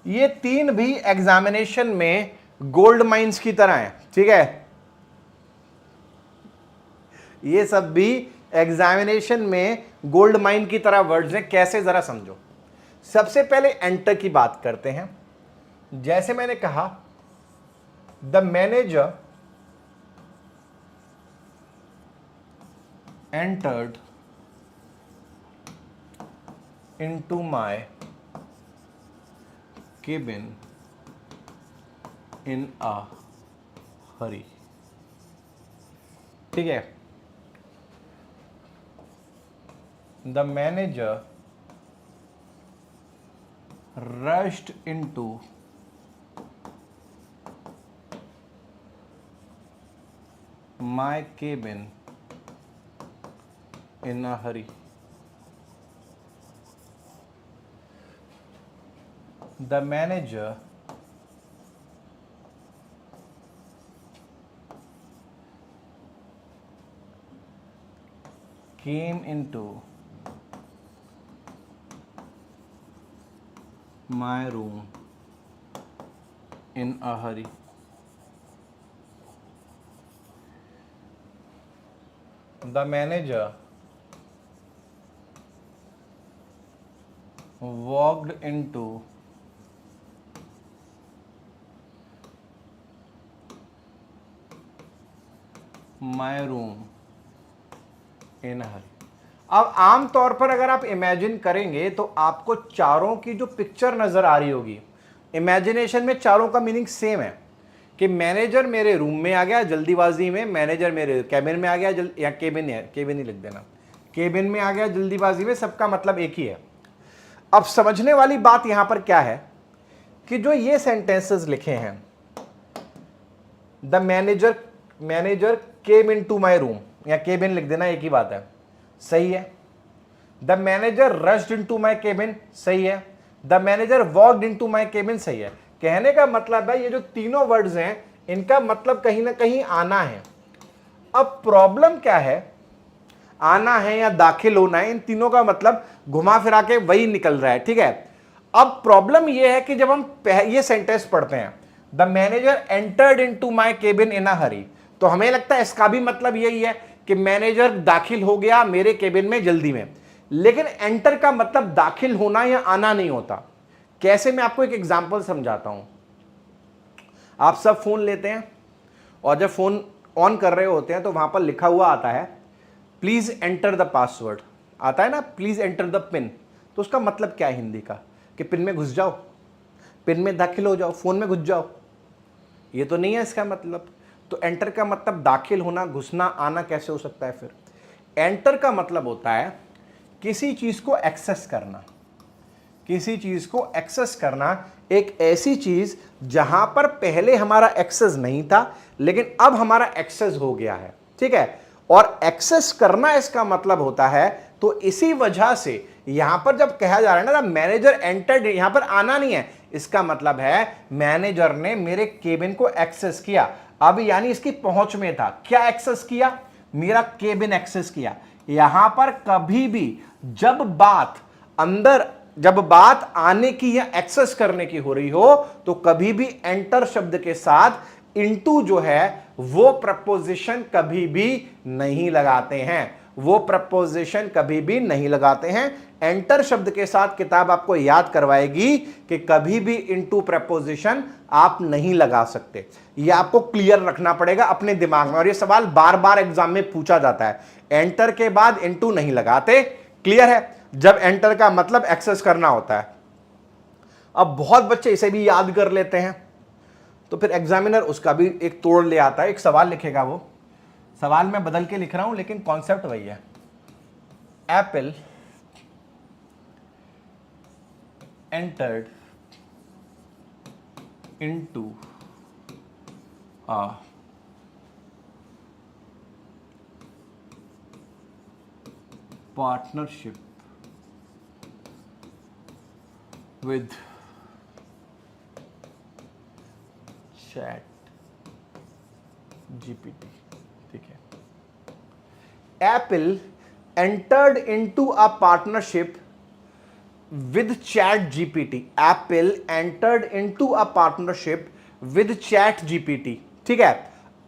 ये तीन भी एग्जामिनेशन में गोल्ड माइंस की तरह हैं। ठीक है? ये सब भी एग्जामिनेशन में गोल्ड माइन की तरह वर्ड्स हैं। कैसे, जरा समझो। सबसे पहले एंटर की बात करते हैं। जैसे मैंने कहा, the manager entered into my cabin in a hurry. ठीक है? The manager rushed into my cabin in a hurry. The manager came into my room in a hurry. The manager walked into my room in hurry. अब आम तौर पर अगर आप imagine करेंगे तो आपको चारों की जो पिक्चर नजर आ रही होगी, इमेजिनेशन में चारों का मीनिंग सेम है कि मैनेजर मेरे रूम में आ गया जल्दीबाजी में, मैनेजर मेरे कैबिन में आ गया, या केबिन है, केबिन ही लिख देना, केबिन में आ गया जल्दीबाजी में, सबका मतलब एक ही है। अब समझने वाली बात यहां पर क्या है कि जो ये सेंटेंसेस लिखे हैं, the manager came in to my room, या केबिन लिख देना, एक ही बात है, सही है। The manager rushed in to my cabin, सही है। The manager walked in to my cabin, सही है। कहने का मतलब है ये जो तीनों वर्ड्स हैं इनका मतलब कहीं ना कहीं आना है। अब प्रॉब्लम क्या है, आना है या दाखिल होना है, इन तीनों का मतलब घुमा फिरा के वही निकल रहा है। ठीक है? अब प्रॉब्लम यह है कि जब हम ये सेंटेंस पढ़ते हैं, the manager entered into my cabin in a hurry, तो हमें लगता है इसका भी मतलब यही है कि मैनेजर दाखिल हो गया मेरे केबिन में जल्दी में। लेकिन एंटर का मतलब दाखिल होना या आना नहीं होता। कैसे, मैं आपको एक एग्जांपल समझाता हूं। आप सब फोन लेते हैं और जब फोन ऑन कर रहे होते हैं तो वहां पर लिखा हुआ आता है प्लीज एंटर द पासवर्ड, आता है ना, प्लीज एंटर द पिन। तो उसका मतलब क्या है हिंदी का, कि पिन में घुस जाओ, पिन में दाखिल हो जाओ, फोन में घुस जाओ, ये तो नहीं है इसका मतलब। तो एंटर का मतलब दाखिल होना, घुसना, आना कैसे हो सकता है फिर? एंटर का मतलब होता है किसी चीज को एक्सेस करना, किसी चीज को एक्सेस करना, एक ऐसी चीज जहां पर पहले हमारा एक्सेस नहीं था लेकिन अब हमारा एक्सेस हो गया है। ठीक है? और एक्सेस करना इसका मतलब होता है। तो इसी वजह से यहां पर जब कहा जा रहा है ना मैनेजर एंटर्ड, यहां पर आना नहीं है, इसका मतलब है मैनेजर ने मेरे केबिन को एक्सेस किया। अब यानी इसकी पहुंच में था, क्या एक्सेस किया, मेरा केबिन एक्सेस किया। यहां पर कभी भी जब बात आने की या एक्सेस करने की हो रही हो तो कभी भी एंटर शब्द के साथ इनटू जो है वो प्रपोजिशन कभी भी नहीं लगाते हैं, वो प्रपोजिशन कभी भी नहीं लगाते हैं। एंटर शब्द के साथ किताब आपको याद करवाएगी कि कभी भी इनटू प्रपोजिशन आप नहीं लगा सकते। ये आपको क्लियर रखना पड़ेगा अपने दिमाग में, और ये सवाल बार बार एग्जाम में पूछा जाता है। एंटर के बाद इनटू नहीं लगाते, क्लियर है, जब एंटर का मतलब एक्सेस करना होता है। अब बहुत बच्चे इसे भी याद कर लेते हैं, तो फिर एग्जामिनर उसका भी एक तोड़ ले आता है, एक सवाल लिखेगा, वो सवाल मैं बदल के लिख रहा हूं लेकिन कॉन्सेप्ट वही है। Apple entered into a partnership with chat GPT. ठीक है, Apple entered into a partnership with chat GPT. Apple entered into a partnership with chat GPT. ठीक है,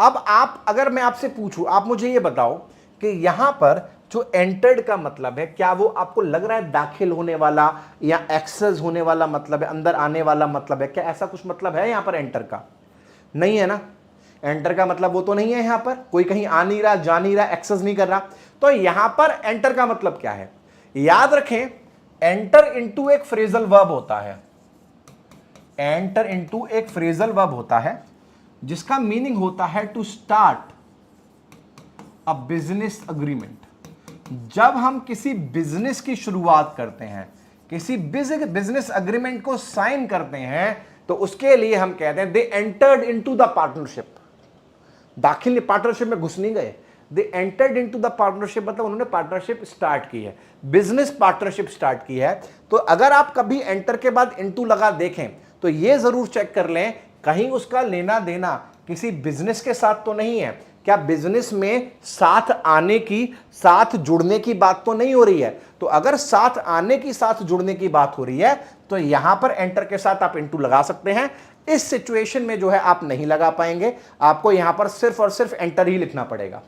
अब आप, अगर मैं आपसे पूछूं, आप मुझे ये बताओ कि यहां पर जो एंटर्ड का मतलब है, क्या वो आपको लग रहा है दाखिल होने वाला या एक्सेस होने वाला मतलब है, अंदर आने वाला मतलब है? क्या ऐसा कुछ मतलब है यहां पर एंटर का? नहीं है ना। एंटर का मतलब वो तो नहीं है, यहां पर कोई कहीं आ नहीं रहा, जा नहीं रहा, एक्सेस नहीं कर रहा। तो यहां पर एंटर का मतलब क्या है? याद रखें, एंटर इनटू एक फ्रेजल वर्ब होता है। एंटर इनटू एक फ्रेजल वर्ब होता है जिसका मीनिंग होता है to start a business agreement. जब हम किसी बिजनेस की शुरुआत करते हैं, किसी बिजनेस अग्रीमेंट को साइन करते हैं, तो उसके लिए हम कहते हैं they entered into the partnership. दाखिल पार्टनरशिप में घुस नहीं गए, they entered into the partnership, मतलब उन्होंने पार्टनरशिप स्टार्ट की है, बिजनेस पार्टनरशिप स्टार्ट की है। तो अगर आप कभी एंटर के बाद इनटू लगा देखें तो यह जरूर चेक कर लें कहीं उसका लेना देना किसी बिजनेस के साथ तो नहीं है। क्या बिजनेस में साथ आने की, साथ जुड़ने की बात तो नहीं हो रही है? तो अगर साथ आने की, साथ जुड़ने की बात हो रही है तो यहां पर एंटर के साथ आप इनटू लगा सकते हैं। इस सिचुएशन में जो है आप नहीं लगा पाएंगे, आपको यहां पर सिर्फ और सिर्फ एंटर ही लिखना पड़ेगा।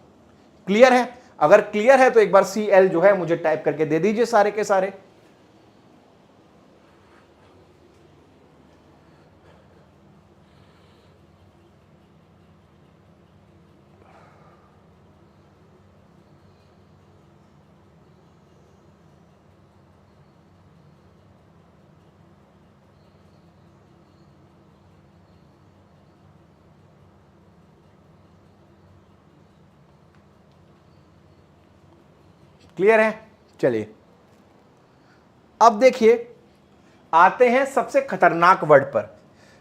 क्लियर है? अगर क्लियर है तो एक बार CL जो है मुझे टाइप करके दे दीजिए सारे के सारे। क्लियर है? चलिए अब देखिए, आते हैं सबसे खतरनाक वर्ड पर।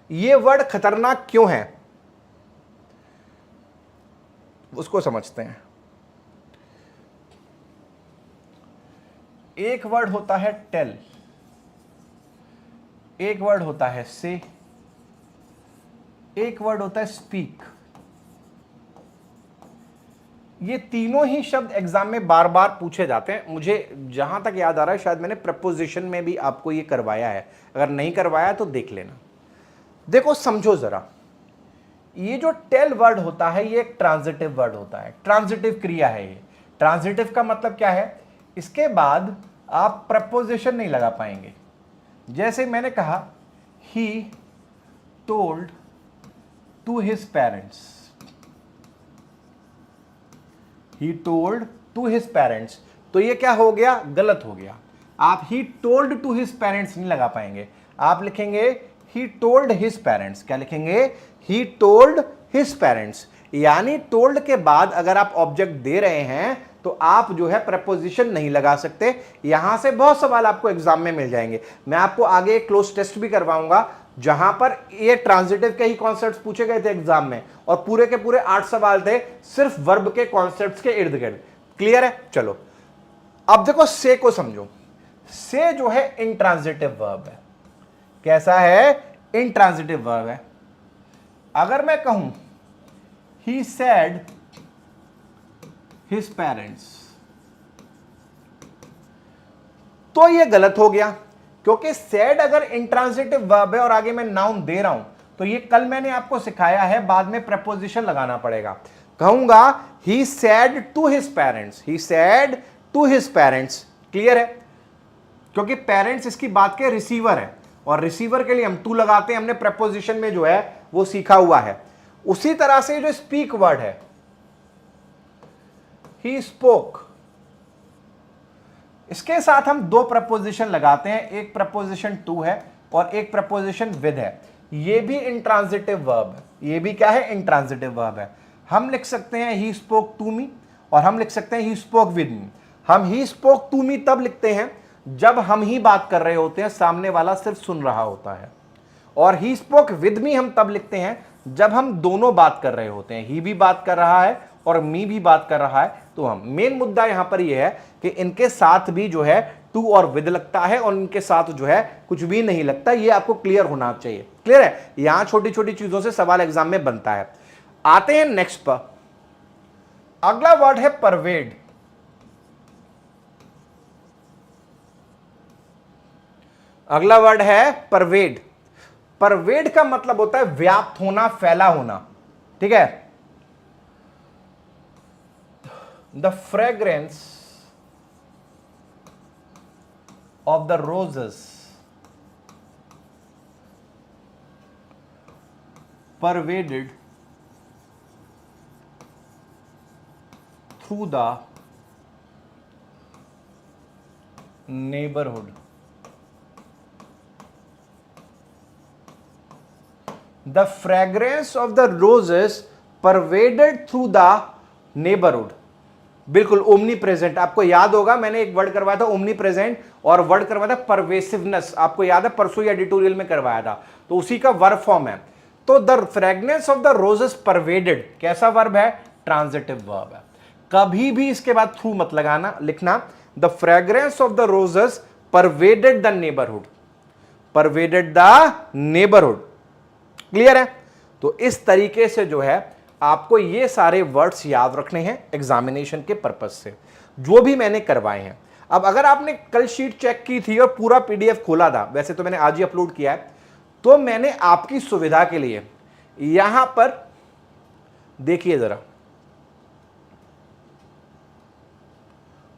यह वर्ड खतरनाक क्यों है उसको समझते हैं। एक वर्ड होता है टेल, एक वर्ड होता है से, एक वर्ड होता है स्पीक। ये तीनों ही शब्द एग्जाम में बार बार पूछे जाते हैं। मुझे जहां तक याद आ रहा है शायद मैंने प्रपोजिशन में भी आपको ये करवाया है, अगर नहीं करवाया तो देख लेना। देखो समझो जरा, ये जो टेल वर्ड होता है ये एक ट्रांजिटिव वर्ड होता है, ट्रांजिटिव क्रिया है ये। ट्रांजिटिव का मतलब क्या है? इसके बाद आप प्रपोजिशन नहीं लगा पाएंगे। जैसे मैंने कहा ही told to his parents, he told to his parents, तो ये क्या हो गया? गलत हो गया। आप he told to his parents नहीं लगा पाएंगे, आप लिखेंगे ही टोल्ड हिज पेरेंट्स। क्या लिखेंगे? He told his parents. यानी टोल्ड के बाद अगर आप ऑब्जेक्ट दे रहे हैं तो आप जो है प्रपोजिशन नहीं लगा सकते। यहां से बहुत सवाल आपको एग्जाम में मिल जाएंगे। मैं आपको आगे एक क्लोज टेस्ट भी करवाऊंगा, जहां पर ये ट्रांजिटिव के ही कॉन्सेप्ट्स पूछे गए थे एग्जाम में, और पूरे के पूरे 8 सवाल थे सिर्फ वर्ब के कॉन्सेप्ट्स के इर्द गिर्द। क्लियर है? चलो अब देखो से को समझो। से जो है इंट्रांजिटिव वर्ब है। कैसा है? इंट्रांजिटिव वर्ब है। अगर मैं कहूं ही सेड हिज पेरेंट्स, तो यह गलत हो गया, क्योंकि सेड अगर इंट्रांजिटिव वर्ब है और आगे मैं नाउन दे रहा हूं, तो ये कल मैंने आपको सिखाया है, बाद में प्रपोजिशन लगाना पड़ेगा। कहूंगा he said to his parents, he said to his parents. Clear है? क्योंकि पेरेंट्स इसकी बात के रिसीवर है, और रिसीवर के लिए हम टू लगाते हैं, हमने प्रपोजिशन में जो है वो सीखा हुआ है। उसी तरह से जो स्पीक वर्ड है, ही स्पोक, इसके साथ हम दो प्रपोजिशन लगाते हैं, एक प्रपोजिशन टू है और एक प्रपोजिशन विद है। ये भी इंट्रांजिटिव वर्ब है। ये भी क्या है? इंट्रांजिटिव वर्ब है। हम लिख सकते हैं ही स्पोक टू मी, और हम लिख सकते हैं ही स्पोक विद मी। हम ही स्पोक टू मी तब लिखते हैं जब हम ही बात कर रहे होते हैं, सामने वाला सिर्फ सुन रहा होता है। और ही स्पोक विद मी हम तब लिखते हैं जब हम दोनों बात कर रहे होते हैं, ही भी बात कर रहा है और मी भी बात कर रहा है। तो हम मेन मुद्दा यहां पर यह है कि इनके साथ भी जो है टू और विद लगता है, और इनके साथ जो है कुछ भी नहीं लगता। ये आपको क्लियर होना चाहिए। क्लियर है? यहां छोटी छोटी चीजों से सवाल एग्जाम में बनता है। आते हैं नेक्स्ट पर। अगला वर्ड है परवेड। अगला वर्ड है परवेड। परवेड का मतलब होता है व्याप्त होना, फैला होना। ठीक है? The fragrance of the roses pervaded through the neighborhood. The fragrance of the roses pervaded through the neighborhood. बिल्कुल ओमनी प्रेजेंट। आपको याद होगा मैंने एक वर्ड करवाया था ओमनी प्रेजेंट, और वर्ड करवाया था परवेसिवनेस। आपको याद है परसों ही एडिटोरियल में करवाया था, तो उसी का वर्ब फॉर्म है। तो the fragrance of the roses pervaded कैसा वर्ब है? ट्रांजिटिव वर्ब है। कभी भी इसके बाद थ्रू मत लगाना, लिखना the fragrance of the roses pervaded the neighbourhood, pervaded the neighbourhood. Clear है? तो इस तरीके से जो है आपको ये सारे वर्ड्स याद रखने हैं एग्जामिनेशन के पर्पस से, जो भी मैंने करवाए हैं। अब अगर आपने कल शीट चेक की थी और पूरा पीडीएफ खोला था, वैसे तो मैंने आज ही अपलोड किया है, तो मैंने आपकी सुविधा के लिए यहां पर देखिए जरा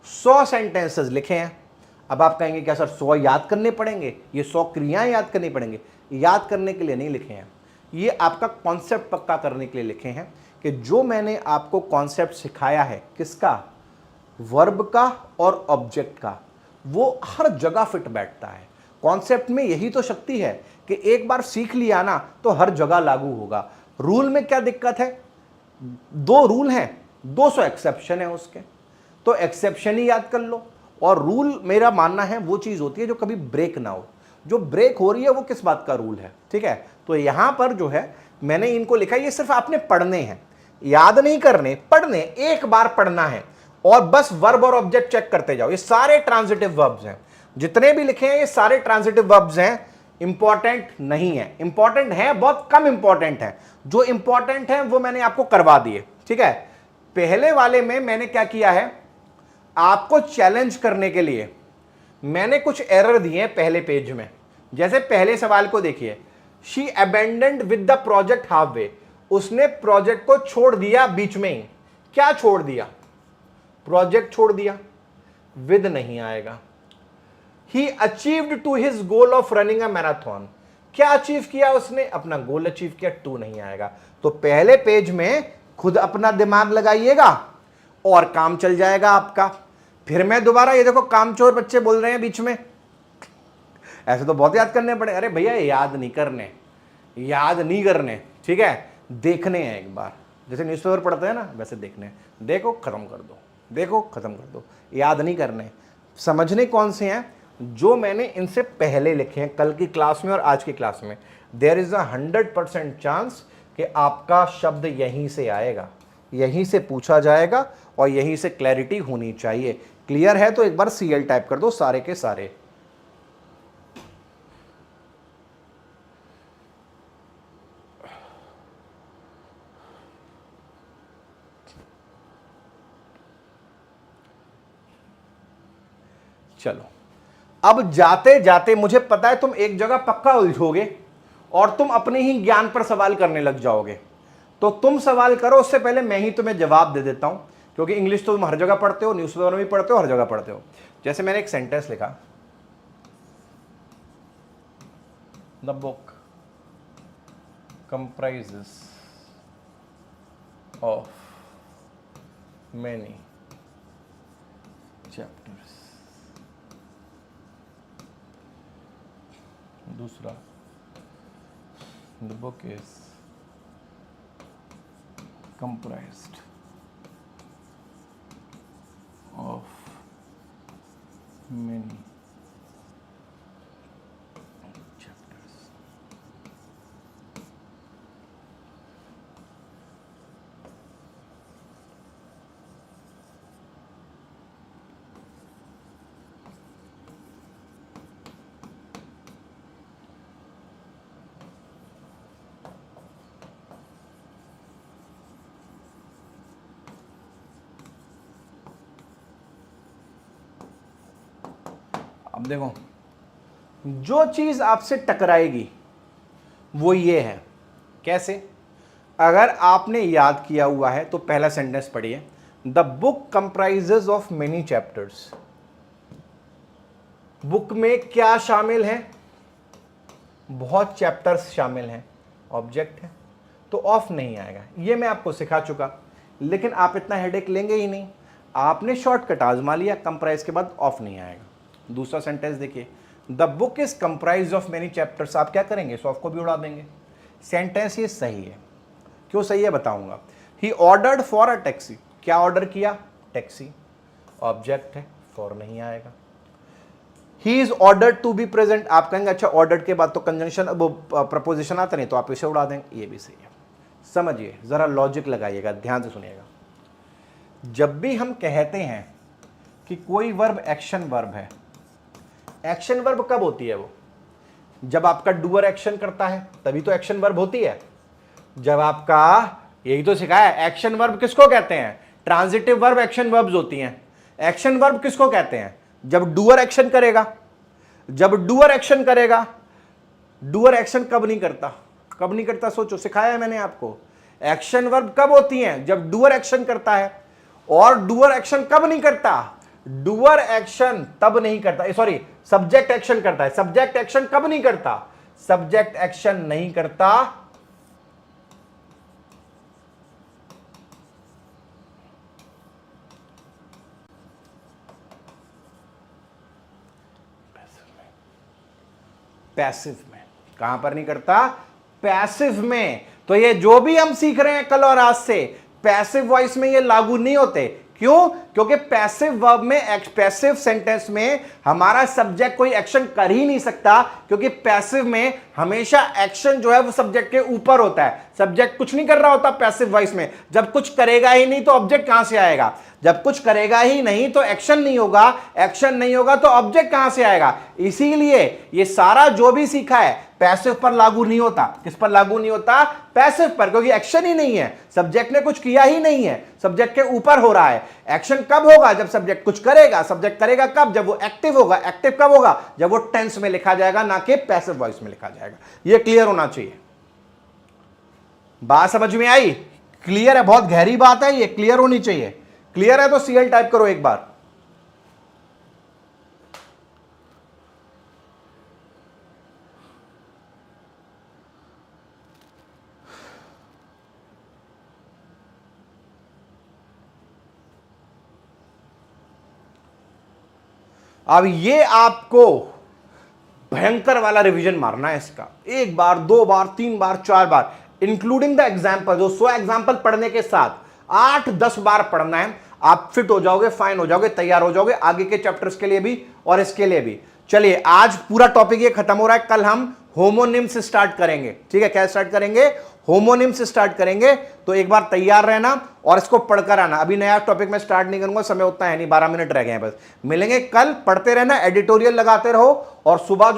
100 सेंटेंसेस लिखे हैं। अब आप कहेंगे क्या सर 100 याद करने पड़ेंगे, ये 100 क्रियाएं याद करनी पड़ेंगे? याद करने के लिए नहीं लिखे हैं, ये आपका कॉन्सेप्ट पक्का करने के लिए लिखे हैं कि जो मैंने आपको कॉन्सेप्ट सिखाया है किसका, वर्ब का और ऑब्जेक्ट का, वो हर जगह फिट बैठता है। कॉन्सेप्ट में यही तो शक्ति है कि एक बार सीख लिया ना तो हर जगह लागू होगा। रूल में क्या दिक्कत है? 2 रूल हैं, 200 एक्सेप्शन है उसके, तो एक्सेप्शन ही याद कर लो। और रूल मेरा मानना है वो चीज होती है जो कभी ब्रेक ना हो। जो ब्रेक हो रही है वो किस बात का रूल है? ठीक है? तो यहां पर जो है मैंने इनको लिखा, ये सिर्फ आपने पढ़ने हैं, याद नहीं करने, पढ़ने, एक बार पढ़ना है और बस वर्ब और ऑब्जेक्ट चेक करते जाओ। ये सारे ट्रांजिटिव वर्ब्स हैं, जितने भी लिखे हैं ये सारे ट्रांजिटिव वर्ब्स हैं। इंपॉर्टेंट नहीं है, इंपॉर्टेंट है, बहुत कम इंपॉर्टेंट है। जो इंपॉर्टेंट है वो मैंने आपको करवा दिए। ठीक है? पहले वाले में मैंने क्या किया है, आपको चैलेंज करने के लिए मैंने कुछ एरर दिए हैं पहले पेज में। जैसे पहले सवाल को देखिए, she abandoned with the project half way, उसने प्रोजेक्ट को छोड़ दिया बीच में ही। क्या छोड़ दिया? प्रोजेक्ट छोड़ दिया, विद नहीं आएगा। He achieved to his goal of running a marathon, क्या अचीव किया उसने? अपना गोल अचीव किया, टू नहीं आएगा। तो पहले पेज में खुद अपना दिमाग लगाइएगा और काम चल जाएगा आपका। फिर मैं दोबारा, ये देखो कामचोर बच्चे बोल रहे हैं बीच में, ऐसे तो बहुत याद करने पड़े। अरे भैया याद नहीं करने, याद नहीं करने, ठीक है, देखने हैं एक बार, जैसे न्यूज़पेपर पढ़ते हैं ना वैसे देखने हैं। देखो खत्म कर दो, देखो खत्म कर दो, याद नहीं करने। समझने कौन से हैं? जो मैंने इनसे पहले लिखे हैं कल की क्लास में और आज की क्लास में। देयर इज अ 100% चांस कि आपका शब्द यहीं से आएगा, यहीं से पूछा जाएगा और यहीं से क्लैरिटी होनी चाहिए। क्लियर है तो एक बार CL टाइप कर दो सारे के सारे। चलो, अब जाते जाते मुझे पता है तुम एक जगह पक्का उलझोगे और तुम अपने ही ज्ञान पर सवाल करने लग जाओगे, तो तुम सवाल करो, उससे पहले मैं ही तुम्हें जवाब दे देता हूं, क्योंकि इंग्लिश तो तुम हर जगह पढ़ते हो, न्यूज़पेपर में भी पढ़ते हो, हर जगह पढ़ते हो। जैसे मैंने एक सेंटेंस लिखा, the book comprises of many chapters. दूसरा, the book is comprised of many chapters। अब देखो, जो चीज आपसे टकराएगी वो ये है। कैसे? अगर आपने याद किया हुआ है तो पहला सेंटेंस पढ़िए, the book comprises of many chapters. Book में क्या शामिल है? बहुत चैप्टर्स शामिल हैं। ऑब्जेक्ट है तो ऑफ नहीं आएगा, ये मैं आपको सिखा चुका, लेकिन आप इतना हेडेक लेंगे ही नहीं। आपने शॉर्टकट आजमा लिया, कंप्राइज के बाद ऑफ नहीं आएगा। दूसरा सेंटेंस देखिए, the book is comprise of many chapters. आप क्या करेंगे? ऑफ को भी उड़ा देंगे। सेंटेंस ये सही है। क्यों सही है बताऊंगा। He ordered for a taxi. क्या ऑर्डर किया? टैक्सी। ऑब्जेक्ट है, फॉर नहीं आएगा। He is ordered to be present. आप कहेंगे अच्छा ऑर्डर्ड के बाद तो कंजंक्शन प्रपोजिशन आता नहीं, तो आप इसे उड़ा देंगे। ये भी सही है। समझिए, जरा लॉजिक लगाइएगा, ध्यान से सुनिएगा। जब भी हम कहते हैं कि कोई वर्ब एक्शन वर्ब है, एक्शन वर्ब कब होती है? वो जब आपका डूअर एक्शन करता है तभी तो एक्शन वर्ब होती है। जब आपका, यही तो सिखाया है, एक्शन वर्ब किसको कहते हैं? ट्रांजिटिव वर्ब एक्शन वर्ब्स होती हैं। एक्शन वर्ब किसको कहते हैं? जब डूअर एक्शन करेगा। जब डूअर एक्शन करेगा, डूअर एक्शन कब नहीं करता? कब नहीं करता? सोचो, सिखाया है मैंने आपको। एक्शन वर्ब कब होती हैं? जब डूअर एक्शन करता है। और डूअर एक्शन कब नहीं करता? डूअर एक्शन तब नहीं करता, सॉरी, सब्जेक्ट एक्शन करता है। सब्जेक्ट एक्शन कब नहीं करता? सब्जेक्ट एक्शन नहीं करता पैसिव में। कहां पर नहीं करता? पैसिव में। तो ये जो भी हम सीख रहे हैं कल और आज से, पैसिव वॉइस में ये लागू नहीं होते। क्यों? क्योंकि पैसिव वर्ब में, पैसिव सेंटेंस में हमारा सब्जेक्ट कोई एक्शन कर ही नहीं सकता, क्योंकि पैसिव में हमेशा एक्शन जो है वो सब्जेक्ट के ऊपर होता है। सब्जेक्ट कुछ नहीं कर रहा होता पैसिव वॉइस में। जब कुछ करेगा ही नहीं तो ऑब्जेक्ट कहां से आएगा? जब कुछ करेगा ही नहीं तो एक्शन नहीं होगा, एक्शन नहीं होगा तो ऑब्जेक्ट कहां से आएगा? इसीलिए ये सारा जो भी सीखा है पैसिव पर लागू नहीं होता। किस पर लागू नहीं होता? पैसिव पर, क्योंकि एक्शन ही नहीं है, सब्जेक्ट ने कुछ किया ही नहीं है, सब्जेक्ट के ऊपर हो रहा है। एक्शन कब होगा? जब सब्जेक्ट कुछ करेगा। सब्जेक्ट करेगा कब? जब वो एक्टिव होगा। एक्टिव कब होगा? जब वो टेंस में लिखा जाएगा, ना कि पैसिव वॉइस में लिखा जाएगा। ये क्लियर होना चाहिए। बात समझ में आई? क्लियर है, बहुत गहरी बात है, ये क्लियर होनी चाहिए। क्लियर है तो CL टाइप करो एक बार। अब ये आपको भयंकर वाला रिवीजन मारना है इसका। एक बार, दो बार, तीन बार, चार बार, इंक्लूडिंग द एग्जाम्पल। जो 100 एग्जाम्पल पढ़ने के साथ 8-10 बार पढ़ना है। आप फिट हो जाओगे, फाइन हो जाओगे, तैयार हो जाओगे आगे के चैप्टर्स के लिए भी और इसके लिए भी। चलिए आज पूरा टॉपिक ये खत्म हो रहा है, कल हम होमोनिम्स स्टार्ट करेंगे। ठीक है, क्या स्टार्ट करेंगे? होमोनिम्स स्टार्ट करेंगे। तो एक बार तैयार रहना और इसको पढ़कर आना। अभी नया टॉपिक मैं स्टार्ट नहीं करूंगा, समय उतना है नहीं, 12 मिनट रह गए हैं बस। मिलेंगे कल, पढ़ते रहना, एडिटोरियल लगाते रहो और सुबह जो